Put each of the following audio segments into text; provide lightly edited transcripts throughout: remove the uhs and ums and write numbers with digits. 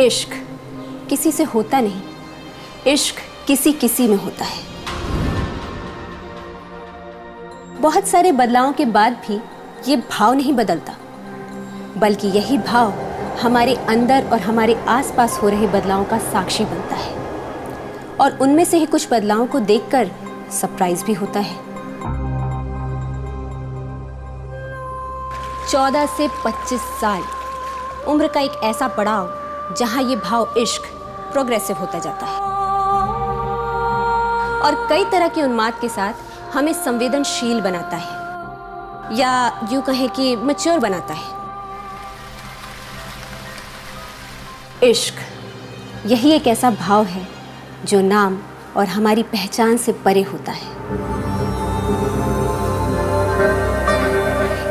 इश्क किसी से होता नहीं, इश्क किसी किसी में होता है। बहुत सारे बदलावों के बाद भी ये भाव नहीं बदलता, बल्कि यही भाव हमारे अंदर और हमारे आसपास हो रहे बदलावों का साक्षी बनता है और उनमें से ही कुछ बदलावों को देखकर सरप्राइज भी होता है। 14 से 25 साल उम्र का एक ऐसा पड़ाव जहां ये भाव इश्क प्रोग्रेसिव होता जाता है और कई तरह के उन्माद के साथ हमें संवेदनशील बनाता है या यूं कहें कि मैच्योर बनाता है। इश्क यही एक ऐसा भाव है जो नाम और हमारी पहचान से परे होता है।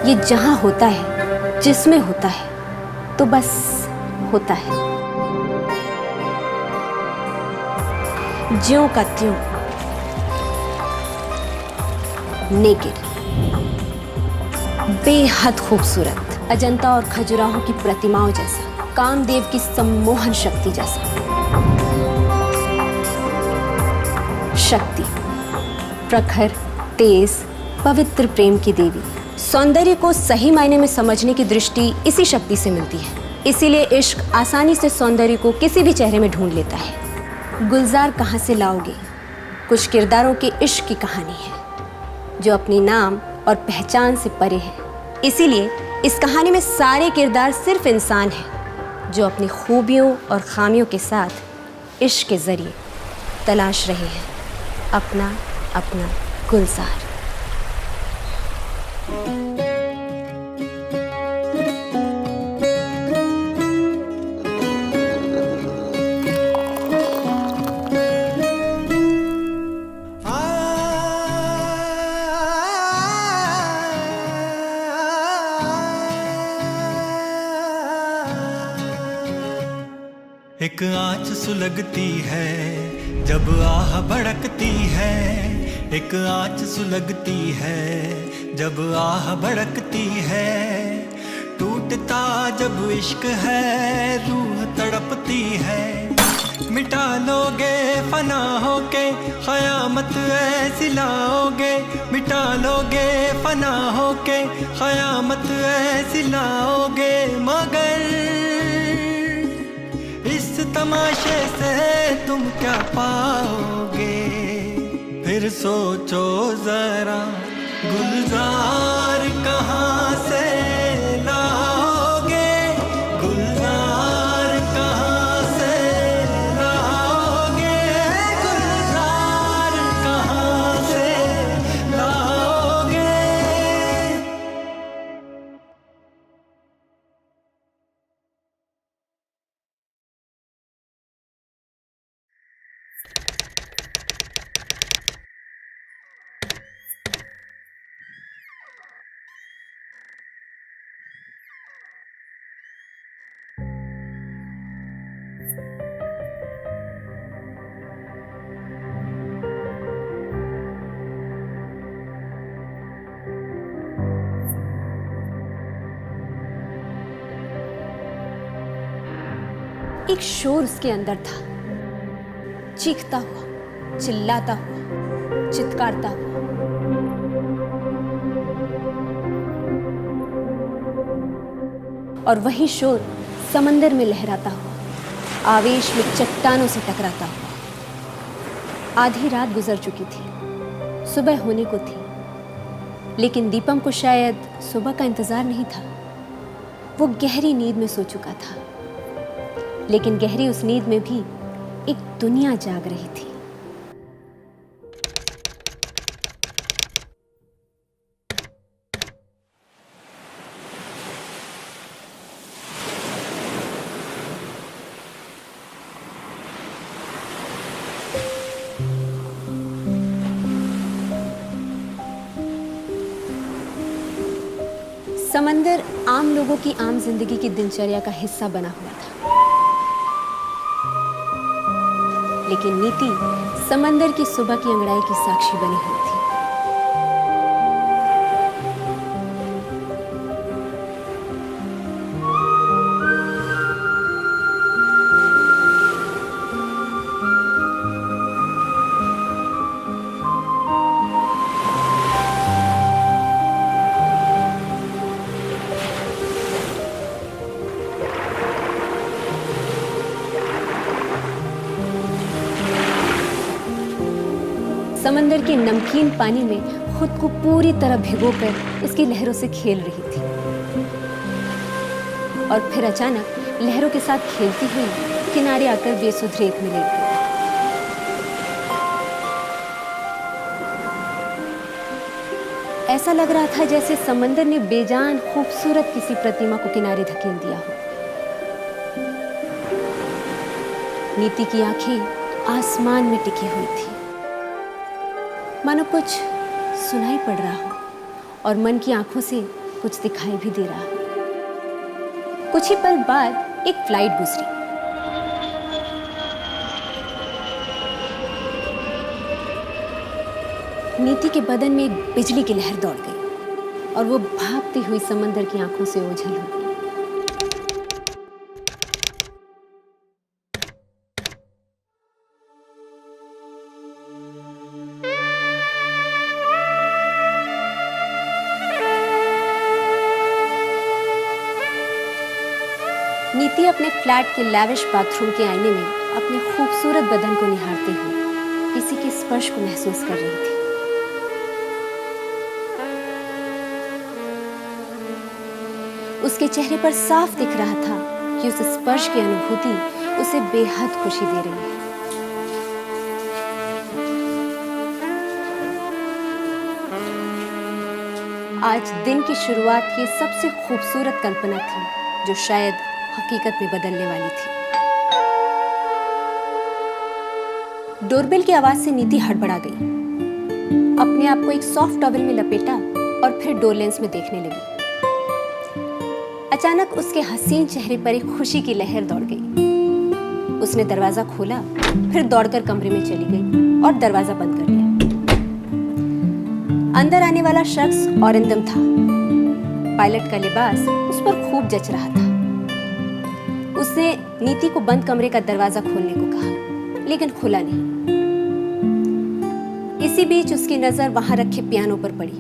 ये जहां होता है, जिसमें होता है, तो बस होता है, ज्यों का त्यों, नेकेड, बेहद खूबसूरत, अजंता और खजुराहो की प्रतिमाओं जैसा, कामदेव की सम्मोहन शक्ति जैसा। शक्ति प्रखर, तेज, पवित्र प्रेम की देवी। सौंदर्य को सही मायने में समझने की दृष्टि इसी शक्ति से मिलती है। इसीलिए इश्क आसानी से सौंदर्य को किसी भी चेहरे में ढूंढ लेता है। गुलजार कहाँ से लाओगे कुछ किरदारों के इश्क की कहानी है जो अपनी नाम और पहचान से परे है। इसीलिए इस कहानी में सारे किरदार सिर्फ इंसान हैं जो अपनी खूबियों और खामियों के साथ इश्क के जरिए तलाश रहे हैं अपना अपना गुलजार। एक आँच सुलगती है जब आह भड़कती है, एक आँच सुलगती है जब आह भड़कती है, टूटता जब इश्क है रूह तड़पती है, मिटा लोगे फना होके क़यामत ऐसी लाओगे, मिटा लोगे फना होके क़यामत ऐसी लाओगे, मगर इस तमाशे से तुम क्या पाओगे, फिर सोचो जरा गुलजार कहाँ से लाओगे, गुलजार कहाँ से लाओगे, गुलजार कहाँ से लाओगे। एक शोर उसके अंदर था, चीखता हुआ, चिल्लाता हुआ, चित्कारता हुआ। और वही शोर समंदर में लहराता हुआ, आवेश में चट्टानों से टकराता हुआ। आधी रात गुजर चुकी थी, सुबह होने को थी, लेकिन दीपम को शायद सुबह का इंतजार नहीं था। वो गहरी नींद में सो चुका था, लेकिन गहरी उस नींद में भी एक दुनिया जाग रही थी। समंदर आम लोगों की आम जिंदगी की दिनचर्या का हिस्सा बना हुआ था, लेकिन नीति समंदर की सुबह की अंगड़ाई की साक्षी बनी हुई थी। समंदर के नमकीन पानी में खुद को पूरी तरह भिगोकर उसकी लहरों से खेल रही थी। और फिर अचानक लहरों के साथ खेलती हुई किनारे आकर बेसुध रेत में लेट गई। ऐसा लग रहा था जैसे समंदर ने बेजान खूबसूरत किसी प्रतिमा को किनारे धकेल दिया हो। नीति की आंखें आसमान में टिकी हुई थी, मानो कुछ सुनाई पड़ रहा हो और मन की आंखों से कुछ दिखाई भी दे रहा हो। कुछ ही पल बाद एक फ्लाइट गुजरी। नीति के बदन में एक बिजली की लहर दौड़ गई और वो भागती हुई समंदर की आंखों से ओझल हो गई। नीति अपने फ्लैट के लैविश बाथरूम के आईने में अपने खूबसूरत बदन को निहारते हुए किसी के स्पर्श को महसूस कर रही थी। उसके चेहरे पर साफ दिख रहा था कि उस स्पर्श की अनुभूति उसे बेहद खुशी दे रही है। आज दिन की शुरुआत की सबसे खूबसूरत कल्पना थी जो शायद हकीकत में बदलने वाली थी। डोरबेल की आवाज से नीति हड़बड़ा गई, अपने आप को एक सॉफ्ट टॉवल में लपेटा और फिर डोर लेंस में देखने लगी। अचानक उसके हसीन चेहरे पर एक खुशी की लहर दौड़ गई। उसने दरवाजा खोला, फिर दौड़कर कमरे में चली गई और दरवाजा बंद कर लिया। अंदर आने वाला शख्स औरंदम था। पायलट का लिबास उस पर खूब जच रहा था। उसने नीति को बंद कमरे का दरवाजा खोलने को कहा, लेकिन खुला नहीं। इसी बीच उसकी नजर वहां रखे पियानो पर पड़ी।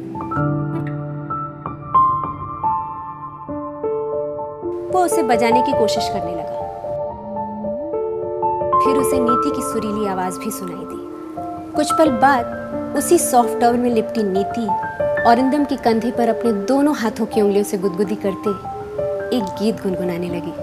वो उसे बजाने की कोशिश करने लगा। फिर उसे नीति की सुरीली आवाज भी सुनाई दी। कुछ पल बाद उसी सॉफ्ट टॉवल में लिपटी नीति औरंदम के कंधे पर अपने दोनों हाथों की उंगलियों से गुदगुदी करते एक गीत गुनगुनाने लगी।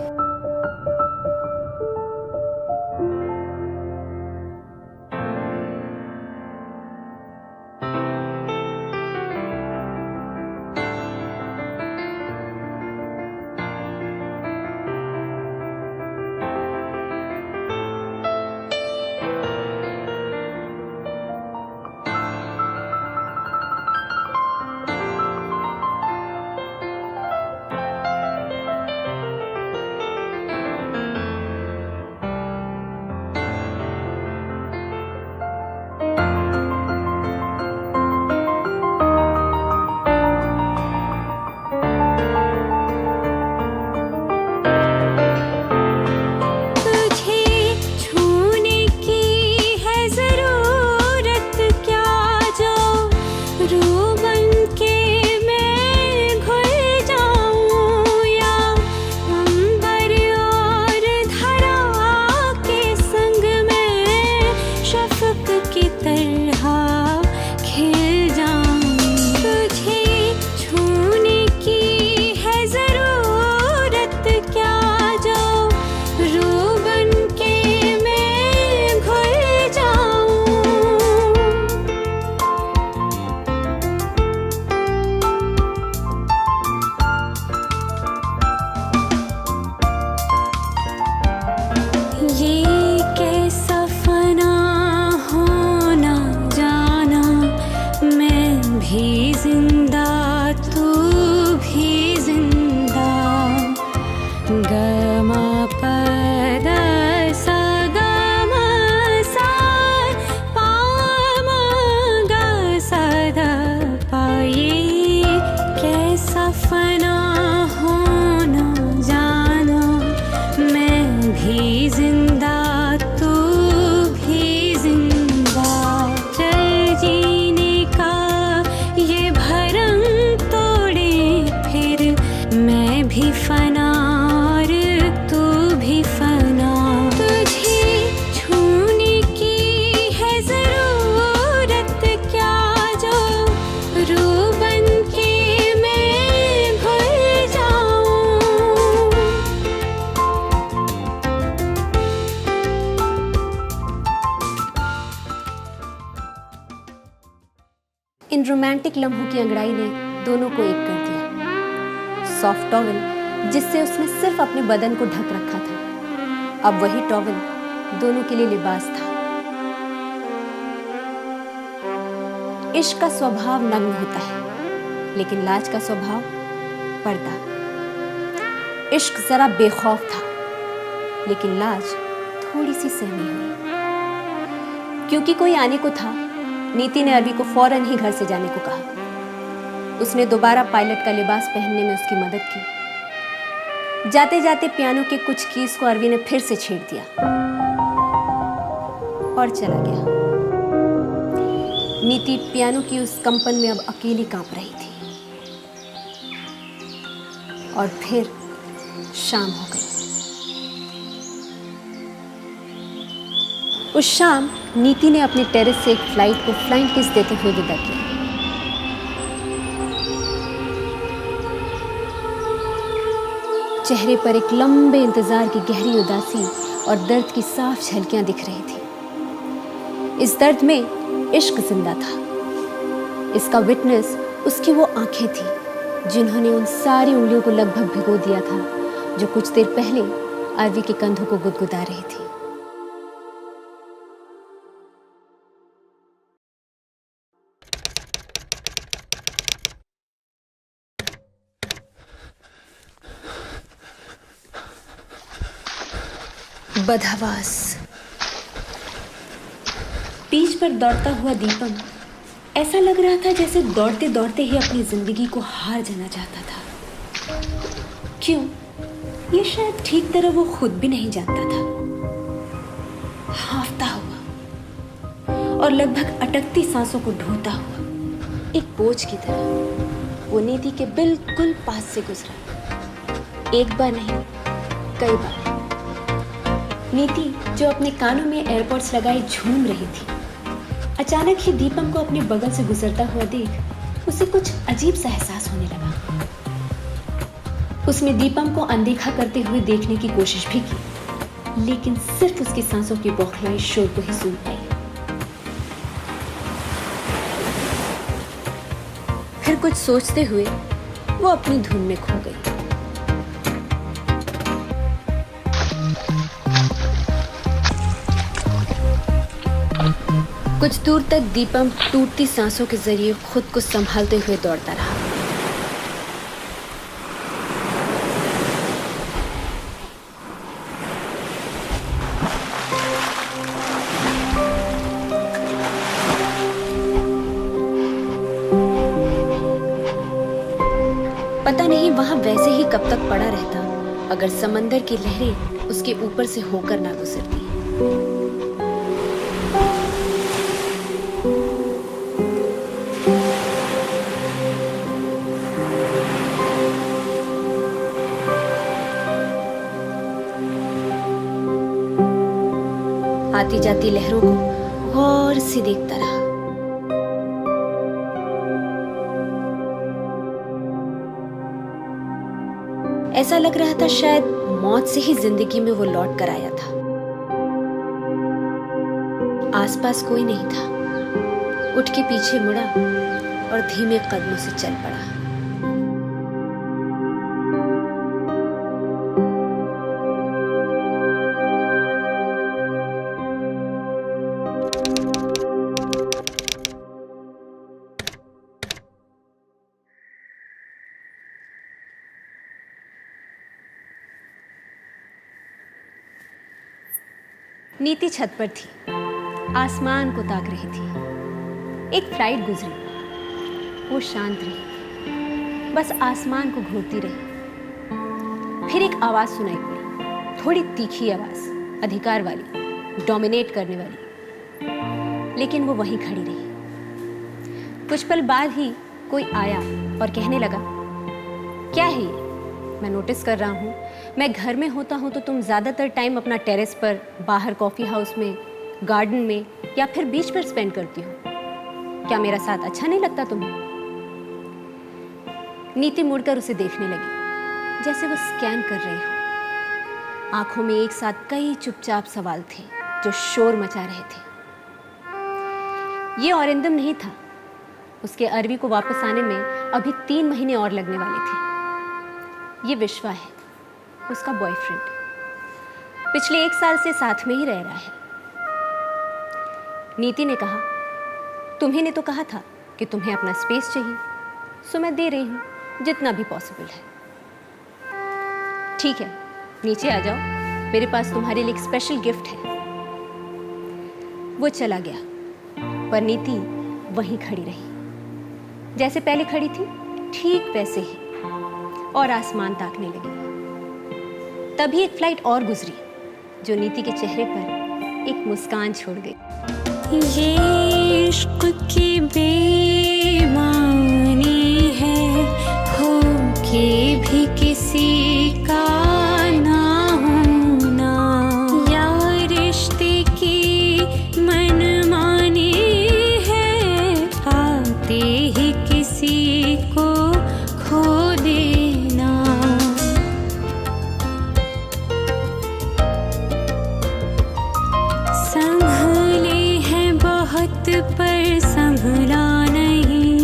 ये इन रोमांटिक लम्हों की अंगड़ाई ने दोनों को एक कर दिया। सॉफ्ट टॉवल जिससे उसने सिर्फ अपने बदन को ढक रखा था, अब वही टॉवल दोनों के लिए लिबास था। इश्क का स्वभाव नग्न होता है, लेकिन लाज का स्वभाव पर्दा। इश्क जरा बेखौफ था, लेकिन लाज थोड़ी सी सहमी हुई। क्योंकि कोई आने को था, नीति ने अरवी को फौरन ही घर से जाने को कहा। उसने दोबारा पायलट का लिबास पहनने में उसकी मदद की। जाते जाते पियानो के कुछ कीज को अरवी ने फिर से छेड़ दिया और चला गया। नीति पियानो की उस कंपन में अब अकेली कांप रही थी। और फिर शाम हो गई। उस शाम नीति ने अपने टेरेस से एक फ्लाइट को फ्लाइंग किस देते हुए विदा किया। चेहरे पर एक लंबे इंतजार की गहरी उदासी और दर्द की साफ झलकियां दिख रही थी। इस दर्द में इश्क जिंदा था। इसका विटनेस उसकी वो आंखें थी जिन्होंने उन सारी उंगलियों को लगभग भिगो दिया था जो कुछ देर पहले अरवी के कंधों को गुदगुदा रही थी। बदहवास। पीच पर दौड़ता हुआ दीपम ऐसा लग रहा था जैसे दौड़ते दौड़ते ही अपनी जिंदगी को हार जाना चाहता था। क्यों? ये शायद ठीक तरह वो खुद भी नहीं जानता था। हांफता हुआ और लगभग अटकती सांसों को ढोता हुआ एक बोझ की तरह वो नीति के बिल्कुल पास से गुजरा। एक बार नहीं, कई बार। नीति जो अपने कानों में एयरपॉड्स लगाए झूम रही थी, अचानक ही दीपम को अपने बगल से गुजरता हुआ देख उसे कुछ अजीब सा एहसास होने लगा। उसने दीपम को अनदेखा करते हुए देखने की कोशिश भी की, लेकिन सिर्फ उसकी सांसों की बौखलाई शोर को ही सुन पाई। फिर कुछ सोचते हुए वो अपनी धुन में खो गई। कुछ दूर तक दीपम टूटती सांसों के जरिए खुद को संभालते हुए दौड़ता रहा। पता नहीं वहां वैसे ही कब तक पड़ा रहता अगर समंदर की लहरें उसके ऊपर से होकर ना गुजरती। आती जाती लहरों को गौर से देखता रहा। ऐसा लग रहा था शायद मौत से ही जिंदगी में वो लौट कर आया था। आसपास कोई नहीं था। उठ के पीछे मुड़ा और धीमे कदमों से चल पड़ा। नीति छत पर थी, आसमान को ताक रही थी। एक फ्लाइट गुजरी, वो शांत रही, बस आसमान को घूरती रही। फिर एक आवाज सुनाई पड़ी, थोड़ी तीखी आवाज, अधिकार वाली, डोमिनेट करने वाली, लेकिन वो वहीं खड़ी रही। कुछ पल बाद ही कोई आया और कहने लगा, क्या है ये? मैं नोटिस कर रहा हूँ, मैं घर में होता हूँ तो तुम ज़्यादातर टाइम अपना टेरेस पर, बाहर कॉफ़ी हाउस में, गार्डन में या फिर बीच पर स्पेंड करती हो। क्या मेरा साथ अच्छा नहीं लगता तुम्हें? नीति मुड़कर उसे देखने लगी, जैसे वो स्कैन कर रही हो। आंखों में एक साथ कई चुपचाप सवाल थे जो शोर मचा रहे थे। ये औरिंदम नहीं था, उसके अरवी को वापस आने में अभी 3 महीने और लगने वाले थे। ये विश्वा है, उसका बॉयफ्रेंड। पिछले 1 साल से साथ में ही रह रहा है। नीति ने कहा, तुम्ही ने तो कहा था कि तुम्हें अपना स्पेस चाहिए, सो मैं दे रही हूँ जितना भी पॉसिबल है। ठीक है, नीचे आ जाओ, मेरे पास तुम्हारे लिए एक स्पेशल गिफ्ट है। वो चला गया, पर नीति वहीं खड़ी रही, जैसे पहले खड़ी थी ठीक वैसे ही, और आसमान ताकने लगी। तभी एक फ्लाइट और गुजरी जो नीति के चेहरे पर एक मुस्कान छोड़ गई। ये इश्क की बेमानी है, हो के भी किसी का ना होना, या रिश्ते की मनमानी है, आते ही किसी को खो देना। संभले पर संभला नहीं,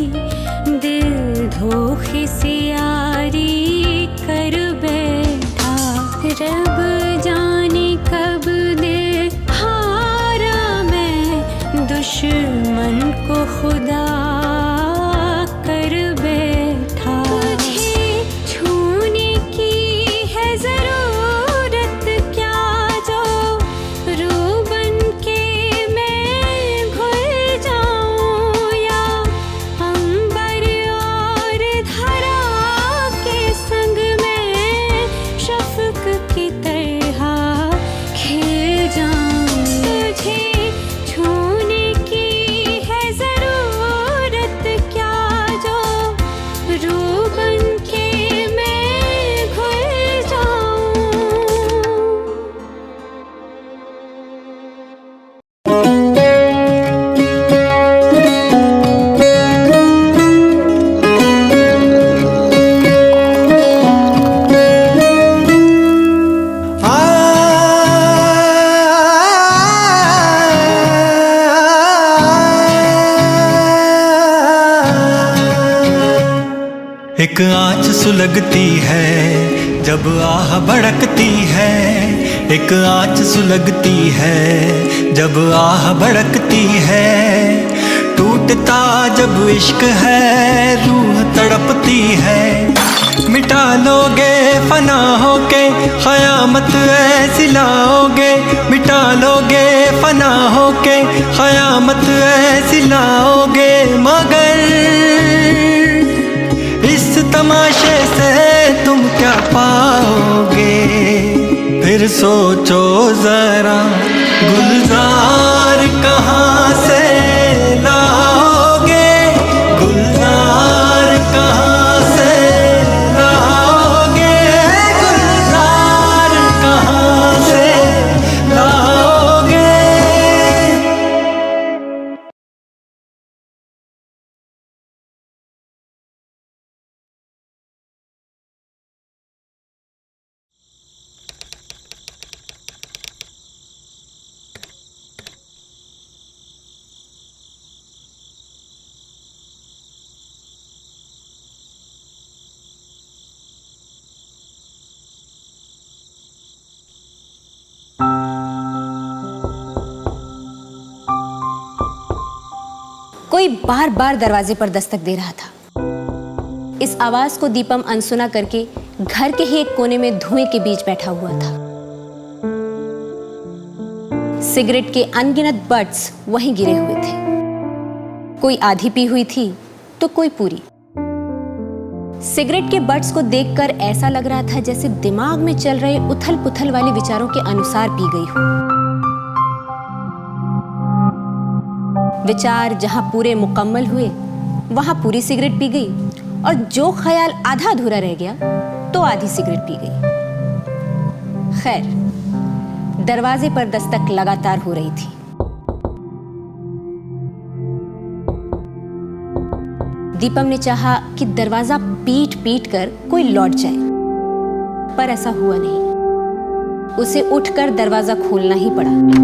दिल धोखे से यारी कर बैठा। रब जाने कब दिल हारा मैं, दुश्मन को खुदा कर बैठा। तुझे छूने की है जरूरत क्या, जो रू बन के एक आँच सुलगती है जब आह भड़कती है, एक आँच सुलगती है जब आह भड़कती है। टूटता जब इश्क है रूह तड़पती है। मिटा लोगे फना होके क़यामत ऐसी लाओगे, मिटा लोगे फना होके क़यामत ऐसी लाओगे। मगर इस तमाशे से तुम क्या पाओगे, फिर सोचो जरा गुलजार कहाँ से लाओगे, गुलजार कहाँ से लाओगे, गुलजार कहाँ से लाओगे। कोई बार बार दरवाजे पर दस्तक दे रहा था। इस आवाज को दीपम अनसुना करके घर के ही एक कोने में धुएं के बीच बैठा हुआ था। सिगरेट के अनगिनत बट्स वहीं गिरे हुए थे, कोई आधी पी हुई थी तो कोई पूरी। सिगरेट के बट्स को देखकर ऐसा लग रहा था जैसे दिमाग में चल रहे उथल पुथल वाले विचारों के अनुसार पी गई हो। विचार जहां पूरे मुकम्मल हुए वहां पूरी सिगरेट पी गई, और जो ख्याल आधा अधूरा रह गया तो आधी सिगरेट पी गई। खैर, दरवाजे पर दस्तक लगातार हो रही थी। दीपम ने चाहा कि दरवाजा पीट पीट कर कोई लौट जाए, पर ऐसा हुआ नहीं। उसे उठकर दरवाजा खोलना ही पड़ा।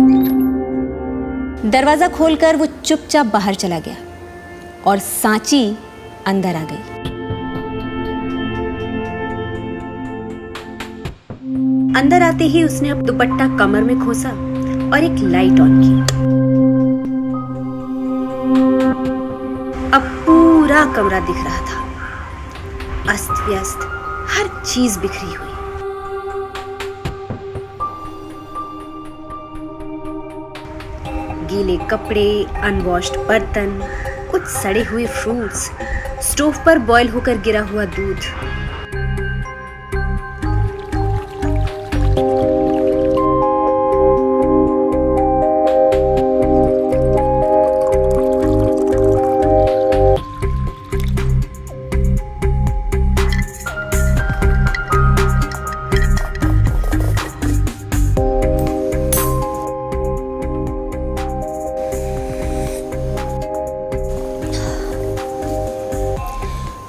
दरवाजा खोलकर वो चुपचाप बाहर चला गया। और सांची अंदर आ गई। अंदर आते ही उसने अब दुपट्टा कमर में खोसा और एक लाइट ऑन की। अब पूरा कमरा दिख रहा था, अस्त व्यस्त, हर चीज बिखरी हुई। गीले कपड़े, अनवॉश्ड बर्तन, कुछ सड़े हुए फ्रूट्स, स्टोव पर बॉयल होकर गिरा हुआ दूध।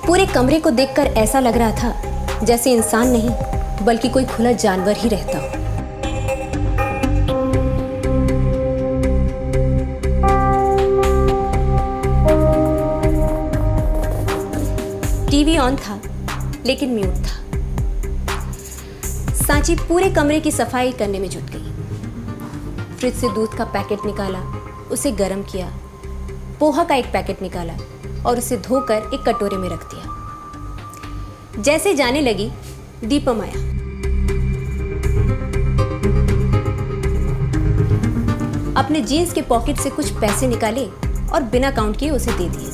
पूरे कमरे को देखकर ऐसा लग रहा था जैसे इंसान नहीं बल्कि कोई खुला जानवर ही रहता हो। टीवी ऑन था लेकिन म्यूट था। सांची पूरे कमरे की सफाई करने में जुट गई। फ्रिज से दूध का पैकेट निकाला, उसे गर्म किया, पोहा का एक पैकेट निकाला और उसे धोकर एक कटोरे में रख दिया। जैसे जाने लगी, दीपम आया। अपने जीन्स के पॉकेट से कुछ पैसे निकाले और बिना काउंट किए उसे दे दिए।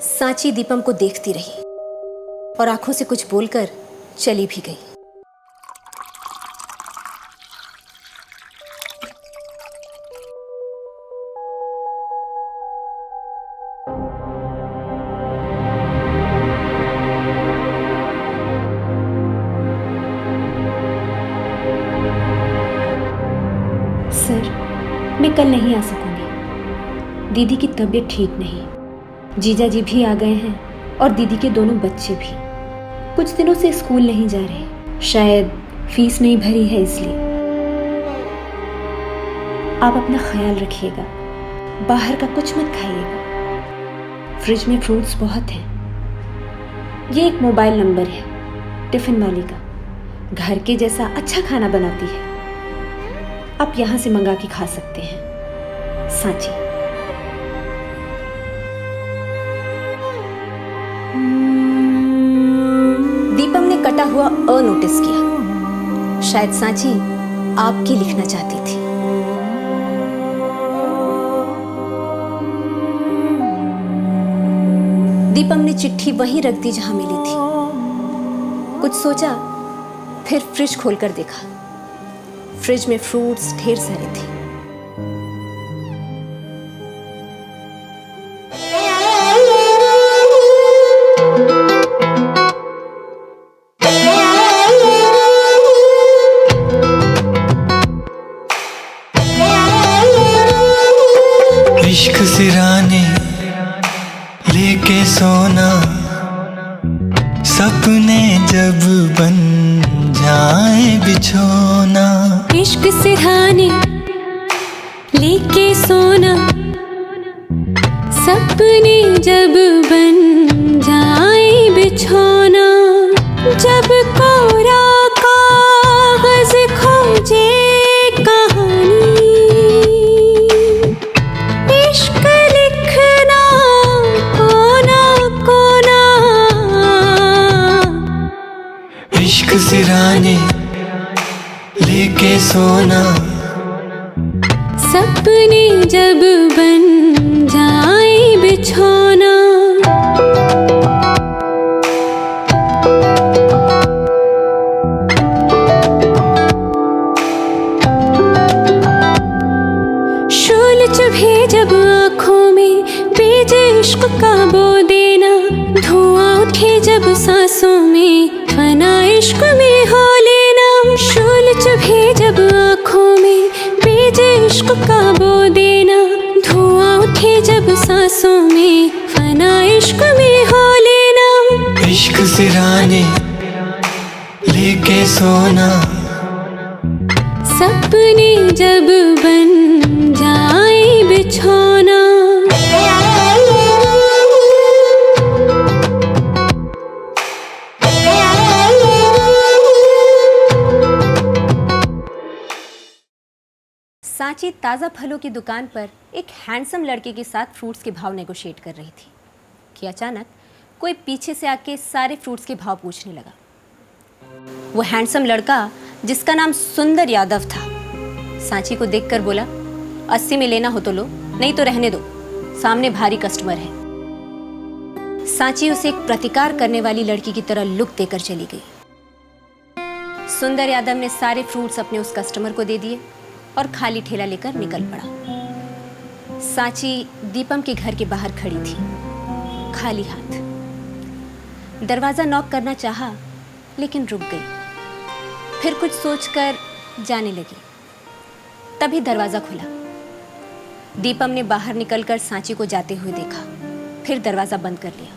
सांची दीपम को देखती रही और आंखों से कुछ बोलकर चली भी गई। सर, मैं कल नहीं आ सकूंगी। दीदी की तबीयत ठीक नहीं। जीजा जी भी आ गए हैं और दीदी के दोनों बच्चे भी। कुछ दिनों से स्कूल नहीं जा रहे, शायद फीस नहीं भरी है इसलिए। आप अपना ख्याल रखिएगा, बाहर का कुछ मत खाइएगा। फ्रिज में फ्रूट्स बहुत हैं। ये एक मोबाइल नंबर है टिफिन वाली का, घर के जैसा अच्छा खाना बनाती है। आप यहाँ से मंगा के खा सकते हैं। सांची। दीपम ने कटा हुआ अ नोटिस किया। शायद सांची आपकी लिखना चाहती थी। दीपम ने चिट्ठी वहीं रख दी जहां मिली थी। कुछ सोचा, फिर फ्रिज खोलकर देखा। फ्रिज में फ्रूट्स ढेर सारे थे। इश्क सिराने लेके सोना, सपने जब बन जाए बिछोना। इश्क सिरहाने लेके सोना, सपने जब बन जाए बिछोना। जब कोरा कागज खोजे कहानी, इश्क लिखना कोना कोना। इश्क सिराने लेके सपने जब बन जाए बिछौना, शोल चुभे जब आँखों में बीज इश्क का बो देना, धुआं उठे जब सांसों में फना इश्क में हो लेना, शोल चुभे जब आँखों में बीज इश्क का बो देना, धुआं उठे जब सांसों में फना इश्क में हो लेना, इश्क सिराने लेके सोना, सपने जब बन जाए बिछौना। सांची ताज़ा फलों की दुकान पर एक हैंडसम लड़के के साथ फ्रूट्स के भाव नेगोशिएट कर रही थी कि अचानक कोई पीछे से आके सारे फ्रूट्स के भाव पूछने लगा। वो हैंडसम लड़का, जिसका नाम सुंदर यादव था, सांची को देखकर बोला, 80 में लेना हो तो लो, नहीं तो रहने दो, सामने भारी कस्टमर है। सांची उसे एक प्रतिकार करने वाली लड़की की तरह लुक देकर चली गई। सुंदर यादव ने सारे फ्रूट्स अपने उस कस्टमर को दे दिए और खाली ठेला लेकर निकल पड़ा। सांची दीपम के घर के बाहर खड़ी थी, खाली हाथ। दरवाजा नॉक करना चाहा, लेकिन रुक गई। फिर कुछ सोचकर जाने लगी। तभी दरवाजा खुला। दीपम ने बाहर निकलकर सांची को जाते हुए देखा, फिर दरवाजा बंद कर लिया।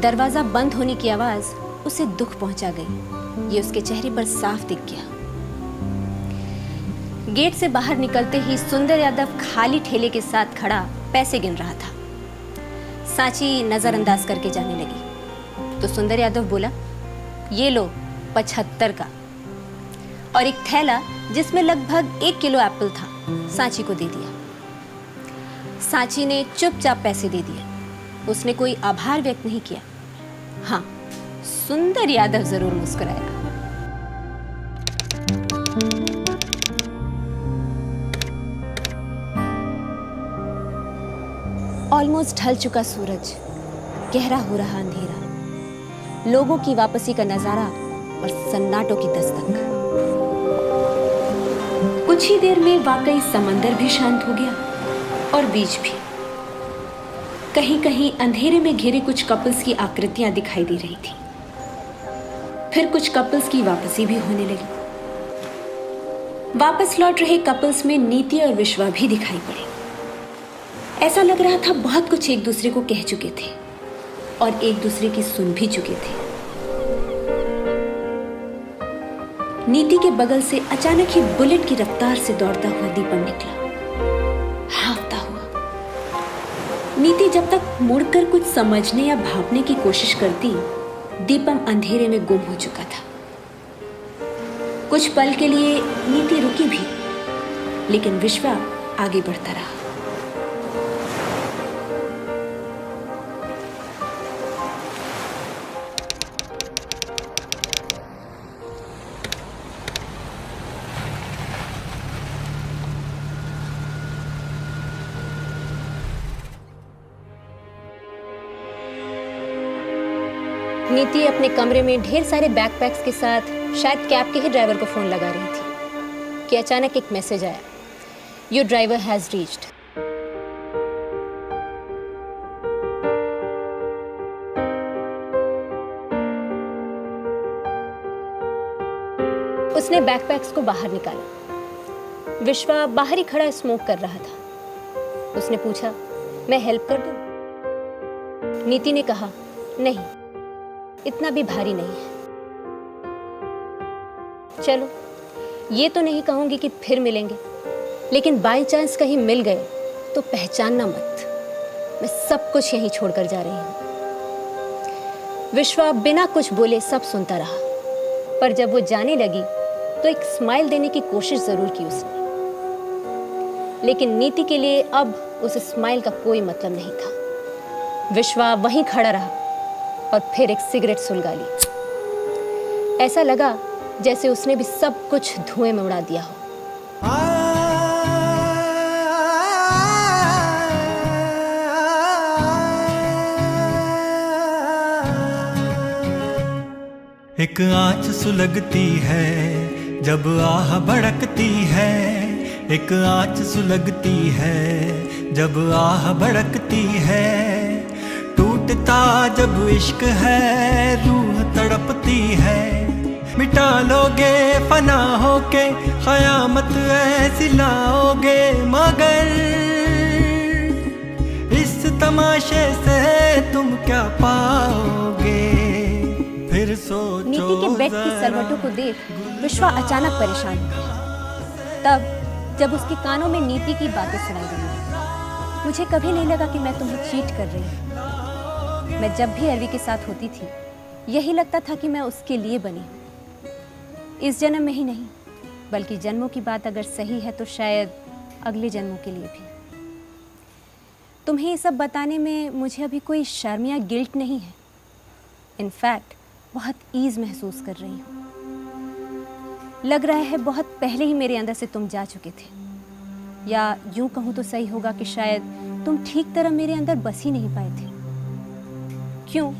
दरवाजा बंद होने की आवाज उसे दुख पहुंचा गई, ये उसके चेहरे पर साफ दिख गया। गेट से बाहर निकलते ही सुंदर यादव खाली ठेले के साथ खड़ा पैसे गिन रहा था। सांची नजरअंदाज करके जाने लगी तो सुंदर यादव बोला, ये लो 75 का, और एक थैला जिसमें लगभग 1 किलो एप्पल था सांची को दे दिया। सांची ने चुपचाप पैसे दे दिए। उसने कोई आभार व्यक्त नहीं किया। हाँ, सुंदर यादव जरूर मुस्कुराया। ऑलमोस्ट ढल चुका सूरज, गहरा हो रहा अंधेरा, लोगों की वापसी का नजारा और सन्नाटों की दस्तक। कुछ ही देर में वाकई समंदर भी शांत हो गया और बीच भी। कहीं कहीं अंधेरे में घिरे कुछ कपल्स की आकृतियां दिखाई दे रही थी। फिर कुछ कपल्स की वापसी भी होने लगी। वापस लौट रहे कपल्स में नीति और विश्वा भी दिखाई पड़े। ऐसा लग रहा था बहुत कुछ एक दूसरे को कह चुके थे और एक दूसरे की सुन भी चुके थे। नीति के बगल से अचानक ही बुलेट की रफ्तार से दौड़ता हुआ दीपम निकला, हाँफता हुआ। नीति जब तक मुड़कर कुछ समझने या भापने की कोशिश करती, दीपम अंधेरे में गुम हो चुका था। कुछ पल के लिए नीति रुकी भी, लेकिन विश्वा आगे बढ़ता रहा। नीति अपने कमरे में ढेर सारे बैकपैक्स के साथ शायद कैब के ही ड्राइवर को फोन लगा रही थी कि अचानक एक मैसेज आया, योर ड्राइवर हैज रीच्ड। उसने बैकपैक्स को बाहर निकाला। विश्वा बाहर ही खड़ा स्मोक कर रहा था। उसने पूछा, मैं हेल्प कर दूं? नीति ने कहा, नहीं, इतना भी भारी नहीं है। चलो, ये तो नहीं कहूंगी कि फिर मिलेंगे, लेकिन बाय चांस कहीं मिल गए तो पहचानना मत। मैं सब कुछ यहीं छोड़कर जा रही हूं। विश्वा बिना कुछ बोले सब सुनता रहा, पर जब वो जाने लगी तो एक स्माइल देने की कोशिश जरूर की उसने। लेकिन नीति के लिए अब उस स्माइल का कोई मतलब नहीं था। विश्वा वहीं खड़ा रहा और फिर एक सिगरेट सुलगा ली। ऐसा लगा जैसे उसने भी सब कुछ धुएं में उड़ा दिया हो। एक आँच सुलगती है जब आह भड़कती है, एक आँच सुलगती है जब आह भड़कती है। टूटता जब इश्क है रूह तड़पती है, मिटा लोगे फना होके क़यामत ऐसी लाओगे, मगर इस तमाशे से तुम क्या पाओगे, फिर सोचो। नीति के बेड की सरवटों को देख विश्वा अचानक परेशान हो गया। तब जब उसके कानों में नीति की बातें सुनाई दी, मुझे कभी नहीं लगा कि मैं तुम्हें चीट कर रही हूँ। मैं जब भी अरवी के साथ होती थी यही लगता था कि मैं उसके लिए बनी हूँ, इस जन्म में ही नहीं बल्कि जन्मों की बात अगर सही है तो शायद अगले जन्मों के लिए भी। तुम्हें ये सब बताने में मुझे अभी कोई शर्म या गिल्ट नहीं है, इनफैक्ट बहुत ईज़ महसूस कर रही हूँ। लग रहा है बहुत पहले ही मेरे अंदर से तुम जा चुके थे, या यूं कहूँ तो सही होगा कि शायद तुम ठीक तरह मेरे अंदर बस ही नहीं पाए थे। क्यों?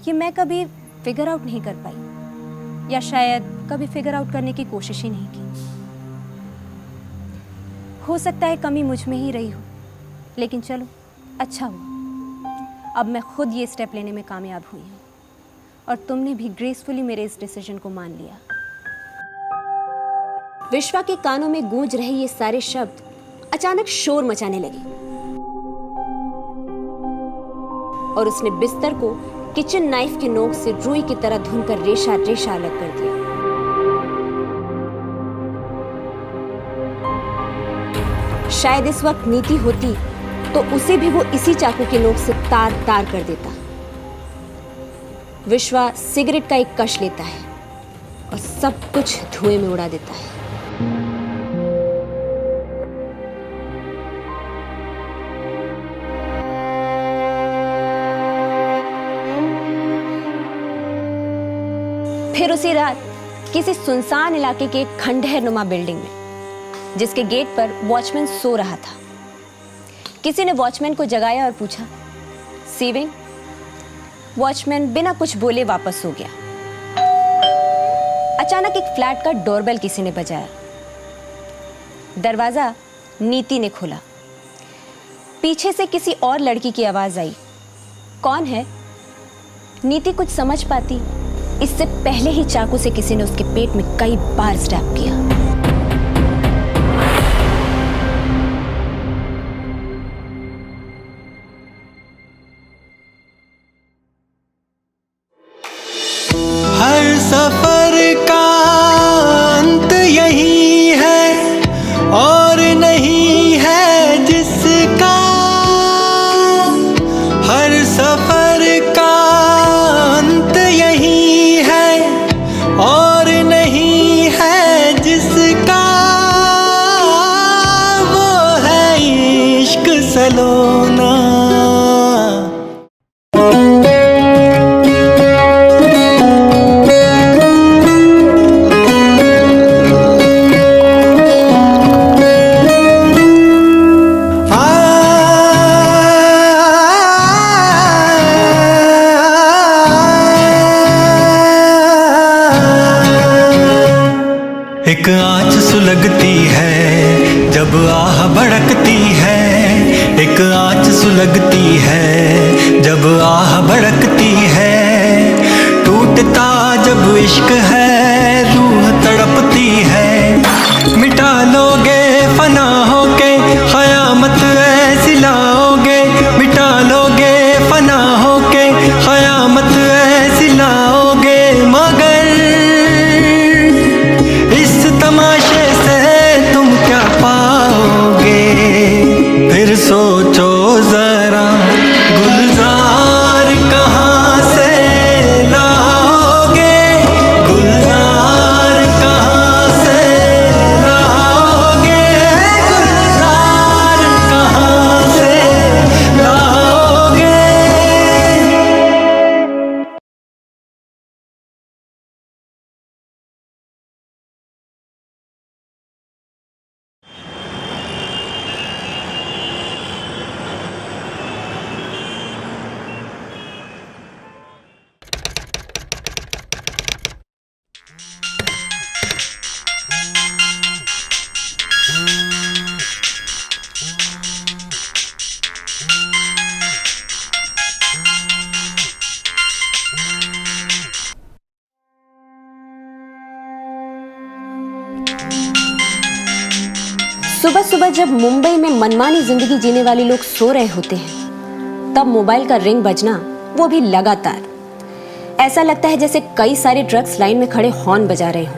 कि मैं कभी फिगर आउट नहीं कर पाई, या शायद कभी फिगर आउट करने की कोशिश ही नहीं की। हो सकता है कमी मुझ में ही रही हो, लेकिन चलो अच्छा हुआ अब मैं खुद ये स्टेप लेने में कामयाब हुई हूँ और तुमने भी ग्रेसफुली मेरे इस डिसीजन को मान लिया। विश्वा के कानों में गूंज रहे ये सारे शब्द अचानक शोर मचाने लगे और उसने बिस्तर को किचन नाइफ की नोक से रुई की तरह धुनकर रेशा रेशा अलग कर दिया। शायद इस वक्त नीति होती तो उसे भी वो इसी चाकू के नोक से तार तार कर देता। विश्वा सिगरेट का एक कश लेता है और सब कुछ धुएं में उड़ा देता है। फिर उसी रात किसी सुनसान इलाके के एक खंडहर नुमा बिल्डिंग में, जिसके गेट पर वॉचमैन सो रहा था, किसी ने वॉचमैन को जगाया और पूछा, सीविंग? वॉचमैन बिना कुछ बोले वापस सो गया। अचानक एक फ्लैट का डोरबेल किसी ने बजाया। दरवाजा नीति ने खोला। पीछे से किसी और लड़की की आवाज आई, कौन है? नीति कुछ समझ पाती इससे पहले ही चाकू से किसी ने उसके पेट में कई बार स्टैब किया। हर सफर का अंत यही है और नहीं है जिसका, हर सफर का अंत यही है और नहीं है जिसका, वो है इश्क सलोना। एक आँच सुलगती है जब आह भड़कती है, एक आँच सुलगती है जब आह भड़कती है। टूटता जब इश्क है रूह तड़पती है, मिटा लोगे फना होके क़यामत ऐसी लाओगे, मिटा लोगे फना होके क़यामत ऐसी लाओगे, मगर तमाशे से तुम क्या पाओगे, फिर सोचो जरा गुलजार कहाँ से लाओगे, गुलजार कहाँ से लाओगे, गुलजार कहाँ से लाओगे। सुबह सुबह जब मुंबई में मनमानी जिंदगी जीने वाले लोग सो रहे होते हैं, तब मोबाइल का रिंग बजना, वो भी लगातार। ऐसा लगता है जैसे कई सारे ट्रक्स लाइन में खड़े हॉर्न बजा रहे हों।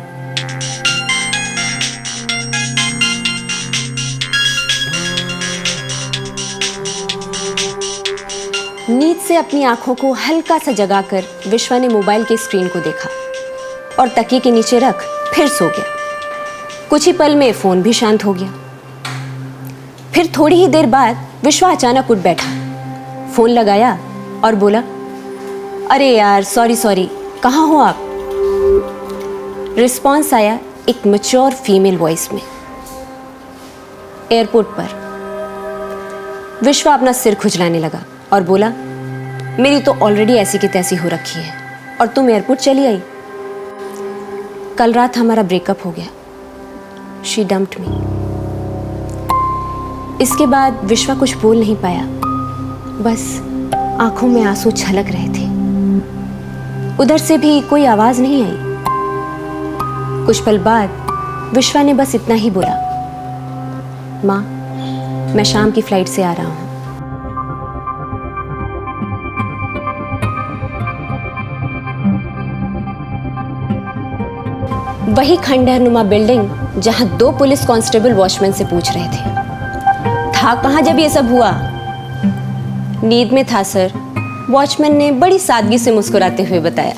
नींद से अपनी आंखों को हल्का सा जगाकर विश्वा ने मोबाइल के स्क्रीन को देखा और तकिए के नीचे रख फिर सो गया। कुछ ही पल में फोन भी शांत हो गया। फिर थोड़ी ही देर बाद विश्वा अचानक उठ बैठा, फोन लगाया और बोला, अरे यार सॉरी, कहाँ हो आप? रिस्पॉन्स आया एक मैच्योर फीमेल वॉइस में। एयरपोर्ट पर। विश्वा अपना सिर खुजलाने लगा और बोला, मेरी तो ऑलरेडी ऐसी की तैसी हो रखी है और तुम एयरपोर्ट चली आई। कल रात हमारा ब्रेकअप हो गया। शी डम्प्ड मी। इसके बाद विश्वा कुछ बोल नहीं पाया, बस आंखों में आंसू छलक रहे थे। उधर से भी कोई आवाज नहीं आई। कुछ पल बाद विश्वा ने बस इतना ही बोला, माँ मैं शाम की फ्लाइट से आ रहा हूँ। वही खंडहरनुमा बिल्डिंग जहां 2 पुलिस कांस्टेबल वॉचमैन से पूछ रहे थे, था कहां जब ये सब हुआ? नींद में था सर, वॉचमैन ने बड़ी सादगी से मुस्कुराते हुए बताया।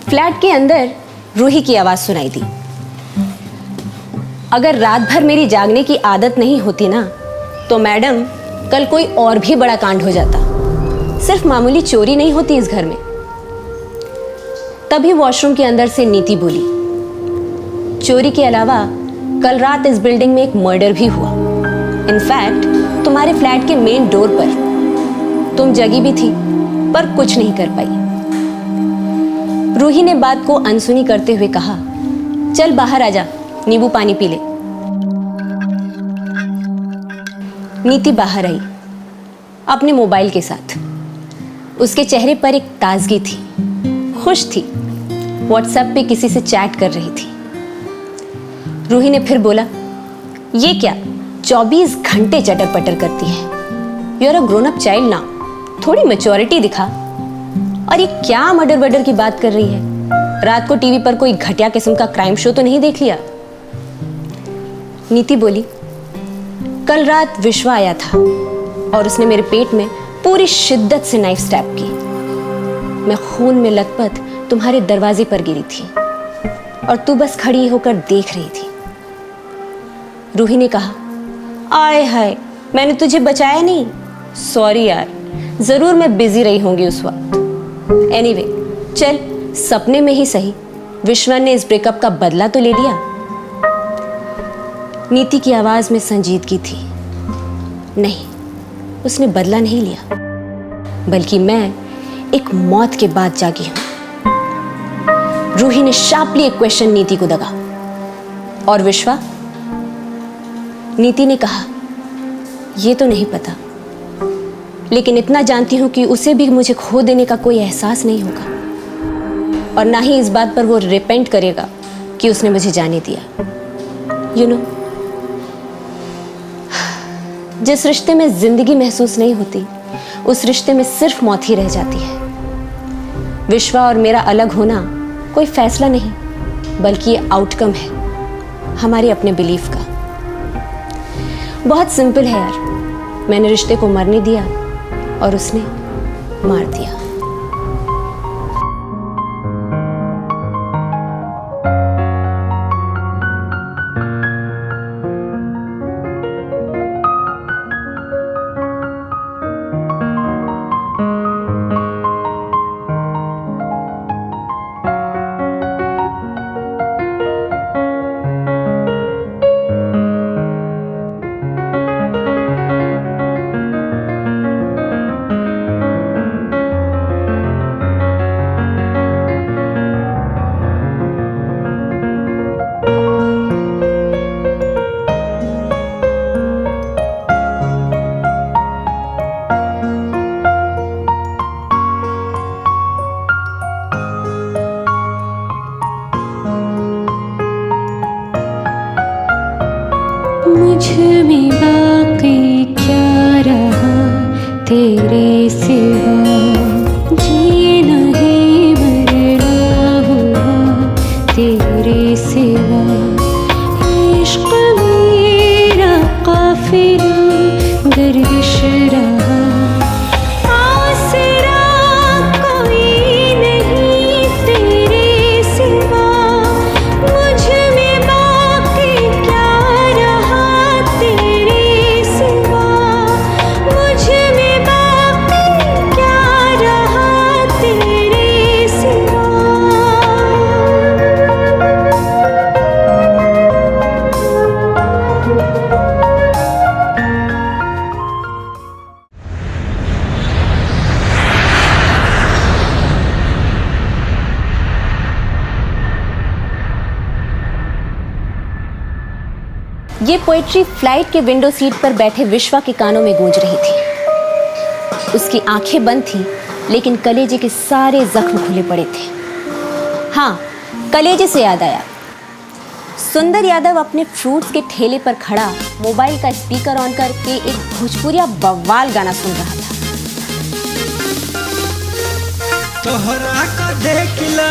फ्लैट के अंदर रूही की आवाज सुनाई दी। अगर रात भर मेरी जागने की आदत नहीं होती ना, तो मैडम कल कोई और भी बड़ा कांड हो जाता। सिर्फ मामूली चोरी नहीं होती इस घर में। तभी वॉशरूम के अंदर से नीति बोली, चोरी के अलावा कल रात इस बिल्डिंग में एक मर्डर भी हुआ। इनफैक्ट तुम्हारे फ्लैट के मेन डोर पर। तुम जगी भी थी पर कुछ नहीं कर पाई। रूही ने बात को अनसुनी करते हुए कहा, चल बाहर आजा, नींबू पानी पी ले। नीति बाहर आई अपने मोबाइल के साथ। उसके चेहरे पर एक ताजगी थी, खुश थी, व्हाट्सएप पे किसी से चैट कर रही थी। रूही ने फिर बोला, ये क्या 24 घंटे चटर पटर करती है? You are a grown up child now, थोड़ी मैच्योरिटी दिखा। और ये क्या मर्डर वर्डर की बात कर रही है? रात को टीवी पर कोई घटिया किस्म का क्राइम शो तो नहीं देख लिया? नीति बोली, कल रात विश्वा आया था और उसने मेरे पेट में पूरी शिद्दत से नाइफ स्टैब की। मैं खून में लथपथ तुम्हारे दरवाजे पर गिरी थी और तू बस खड़ी होकर देख रही थी। रूही ने कहा, आय हाय, मैंने तुझे बचाया नहीं। सॉरी यार, जरूर मैं बिजी रही होंगी उस वक्त। एनीवे, चल सपने में ही सही, विश्वा ने इस ब्रेकअप का बदला तो ले लिया। नीति की आवाज में संजीदगी थी। नहीं, उसने बदला नहीं लिया, बल्कि मैं एक मौत के बाद जागी हूं। रूही ने शार्पली एक क्वेश्चन नीति को दगा। और विश्वा? नीति ने कहा, यह तो नहीं पता, लेकिन इतना जानती हूं कि उसे भी मुझे खो देने का कोई एहसास नहीं होगा, और ना ही इस बात पर वो रिपेंट करेगा कि उसने मुझे जाने दिया। यू नो, जिस रिश्ते में जिंदगी महसूस नहीं होती, उस रिश्ते में सिर्फ मौत ही रह जाती है। विश्वा और मेरा अलग होना कोई फैसला नहीं, बल्कि ये आउटकम है हमारे अपने बिलीफ का। बहुत सिंपल है यार, मैंने रिश्ते को मरने दिया और उसने मार दिया। मुझ में बाकी क्या रहा तेरे सिवा, जी नहीं मरना हुआ तेरे सिवा। इश्क मेरा काफिला गर्दिश रहा, आसरा कोई नहीं तेरे सिवा। मुझ में बाकी क्या रहा तेरे सिवा, मुझ में बाकी क्या रहा तेरे सिवा। ये पोएट्री फ्लाइट के विंडो सीट पर बैठे विश्वा के कानों में गूंज रही थी। उसकी आंखें बंद थी, लेकिन कलेजे के सारे जख्म खुले पड़े थे। हाँ, कलेजे से याद आया, सुंदर यादव अपने फ्रूट्स के ठेले पर खड़ा मोबाइल का स्पीकर ऑन करके एक भोजपुरिया बवाल गाना सुन रहा था। तोहरा को देखला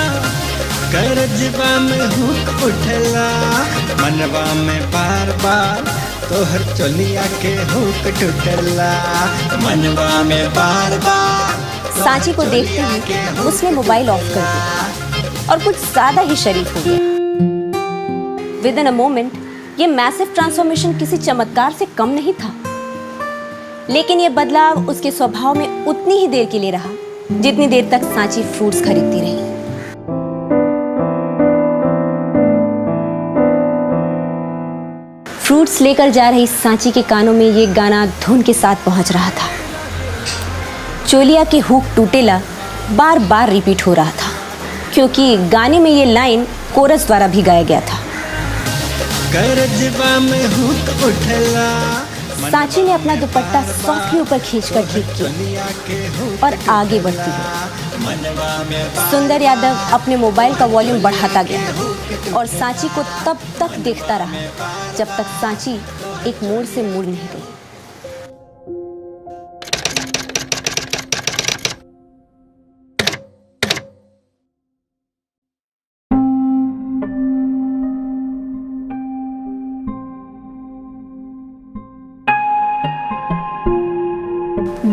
करजबा में हुक उठला, मनवा में बार बार तोहर चलिया के हुक टूटला, मनवा में बार बार। सांची को देखते ही उसने मोबाइल ऑफ कर दिया और कुछ ज्यादा ही शरीफ हो गया। विद इन अ मोमेंट ये मैसिव ट्रांसफॉर्मेशन किसी चमत्कार से कम नहीं था, लेकिन ये बदलाव उसके स्वभाव में उतनी ही देर के लिए रहा जितनी देर तक सांची फ्रूट्स खरीदती रही। फ्रूट्स लेकर जा रही सांची के कानों में ये गाना धुन के साथ पहुंच रहा था। चोलिया के हुक टूटेला बार बार रिपीट हो रहा था, क्योंकि गाने में ये लाइन कोरस द्वारा भी गाया गया था। करजबा में हुक उठला। सांची ने अपना दुपट्टा सॉफ्टली ऊपर खींचकर ठीक किया और आगे बढ़ती गई। सुंदर यादव अपने मोबाइल का वॉल्यूम बढ़ाता गया और सांची को तब तक देखता रहा जब तक सांची एक मोड़ से मुड़ नहीं गई।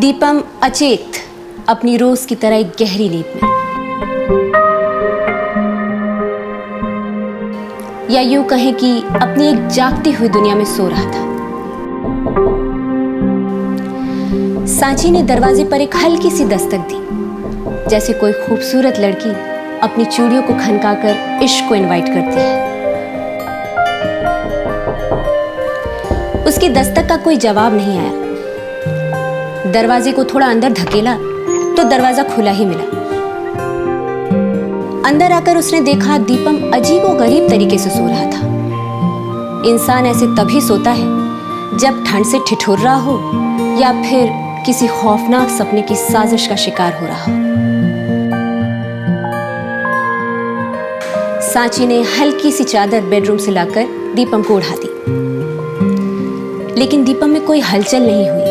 दीपम अचेत अपनी रोज की तरह एक गहरी नींद में, या यूं कहें कि अपनी एक जागती हुई दुनिया में सो रहा था। सांची ने दरवाजे पर एक हल्की सी दस्तक दी, जैसे कोई खूबसूरत लड़की अपनी चूड़ियों को खनकाकर इश्क को इनवाइट करती है। उसकी दस्तक का कोई जवाब नहीं आया। दरवाजे को थोड़ा अंदर धकेला तो दरवाजा खुला ही मिला। अंदर आकर उसने देखा दीपम अजीबोगरीब तरीके से सो रहा था। इंसान ऐसे तभी सोता है जब ठंड से ठिठुर रहा हो या फिर किसी खौफनाक सपने की साजिश का शिकार हो रहा हो। सांची ने हल्की सी चादर बेडरूम से लाकर दीपम को उड़ा दी, लेकिन दीपम में कोई हलचल नहीं हुई।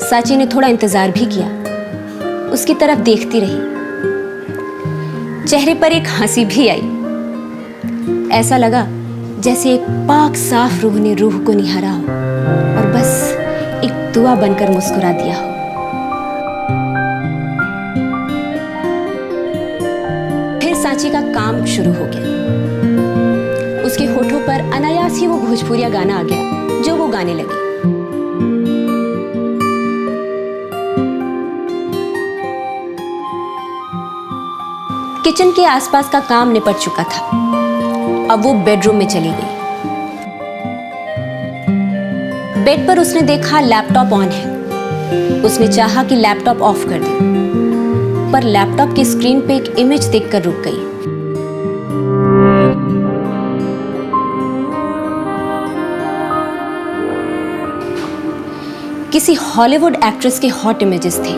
सांची ने थोड़ा इंतजार भी किया, उसकी तरफ देखती रही। चेहरे पर एक हंसी भी आई। ऐसा लगा जैसे एक पाक साफ रूह ने रूह को निहारा हो और बस एक दुआ बनकर मुस्कुरा दिया हो। फिर सांची का काम शुरू हो गया। उसके होठों पर अनायास ही वो भोजपुरिया गाना आ गया जो वो गाने लगी। किचन के आसपास का काम निपट चुका था। अब वो बेडरूम में चली गई। बेड पर उसने देखा लैपटॉप ऑन है। उसने चाहा कि लैपटॉप ऑफ कर दे, पर लैपटॉप की स्क्रीन पे एक इमेज देखकर रुक गई। किसी हॉलीवुड एक्ट्रेस के हॉट इमेजेस थे।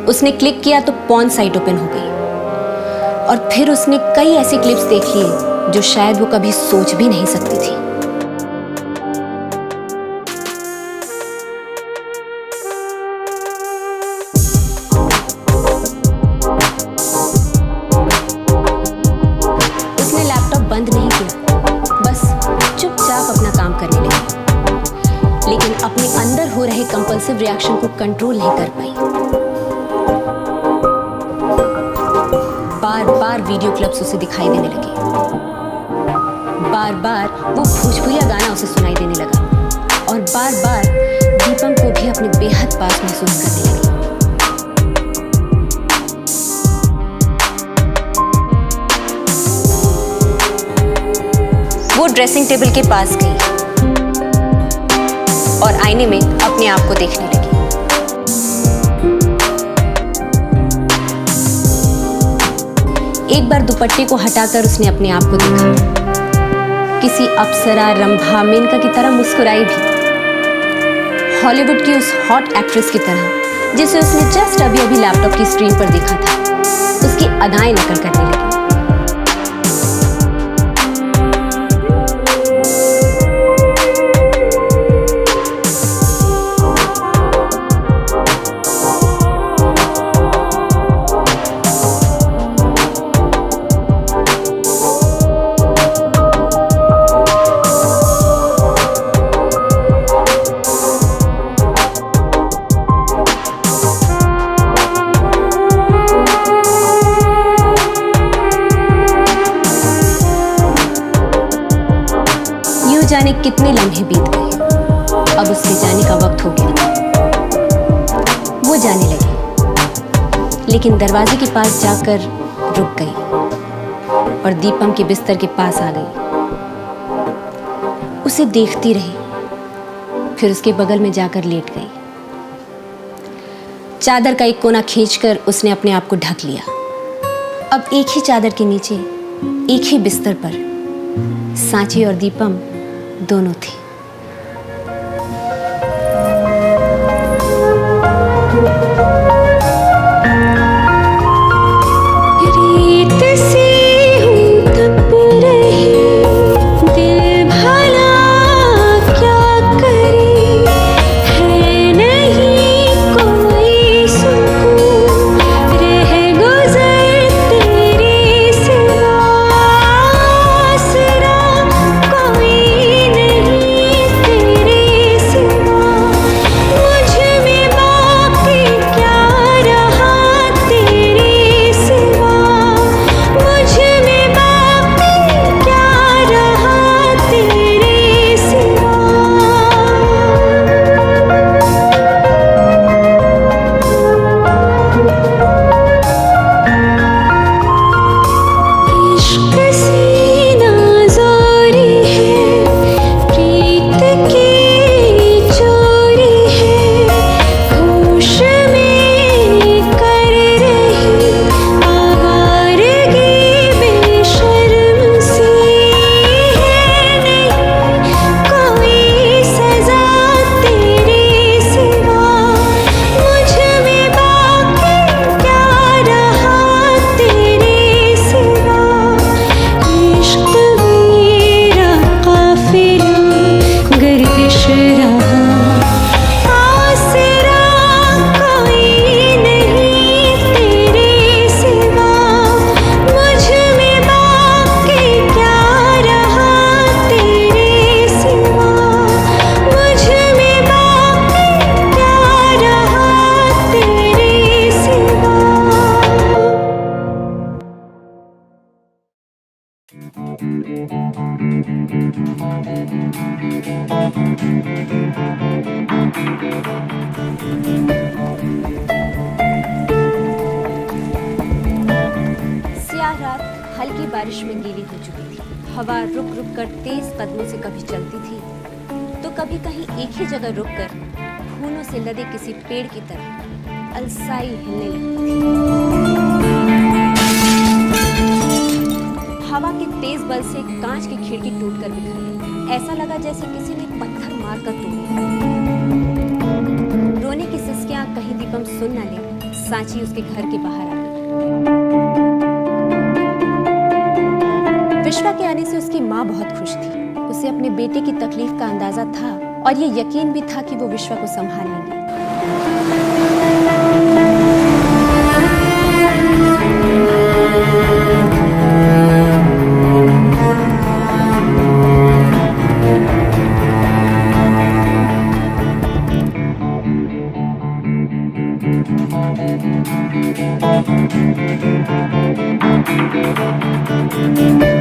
उसने क्लिक किया तो पॉर्न साइट ओपन हो गई और फिर उसने कई ऐसे क्लिप्स देख लिए जो शायद वो कभी सोच भी नहीं सकती थी। उसने लैपटॉप बंद नहीं किया, बस चुपचाप अपना काम करने लगी, लेकिन अपने अंदर हो रहे कंपल्सिव रिएक्शन को कंट्रोल नहीं कर पाई। बार बार वीडियो क्लिप्स उसे दिखाई देने लगे, बार बार वो भोजपुरिया गाना उसे सुनाई देने लगा, और बार बार दीपम को भी अपने बेहद पास महसूस करने लगी। वो ड्रेसिंग टेबल के पास गई और आईने में अपने आप को देखने लगी। एक बार दुपट्टे को हटाकर उसने अपने आप को देखा, किसी अप्सरा, रंभा, मेनका की तरह मुस्कुराई भी, हॉलीवुड की उस हॉट एक्ट्रेस की तरह जिसे उसने जस्ट अभी अभी लैपटॉप की स्क्रीन पर देखा था। उसकी अदाएं नकल करने लगी। जाने कितने लम्हे बीत गए, अब उसके जाने का वक्त हो गया। वो जाने लगी, लेकिन दरवाजे के पास जाकर रुक गई और दीपम के बिस्तर के पास आ गई। उसे देखती रही, फिर उसके बगल में जाकर लेट गई। चादर का एक कोना खींचकर उसने अपने आप को ढक लिया। अब एक ही चादर के नीचे, एक ही बिस्तर पर सांची और दीपम दोनों थे। रीत सी हूँ तप रही, दिल भला क्या करे, है नहीं कोई सुकून, रह गुजर तेरे सिवा, आसरा कोई स्याह रात हल्की बारिश में गीली हो चुकी थी। हवा रुक रुक कर तेज कदमों से कभी चलती थी तो कभी कहीं एक ही जगह रुककर फूलों से लदे किसी पेड़ की तरह अलसाई हिलने लगती थी। हवा के तेज बल से कांच की खिड़की टूटकर बिखर गई। ऐसा लगा जैसे किसी ने पत्थर मारकर तोड़ा। रोने की सिसकियां कहीं दीपम सुन न ले, सांची उसके घर के बाहर आ गई। माँ बहुत खुश थी। उसे अपने बेटे की तकलीफ का अंदाजा था और ये यकीन भी था कि वो विश्वा को संभाल लेंगे। तोहरा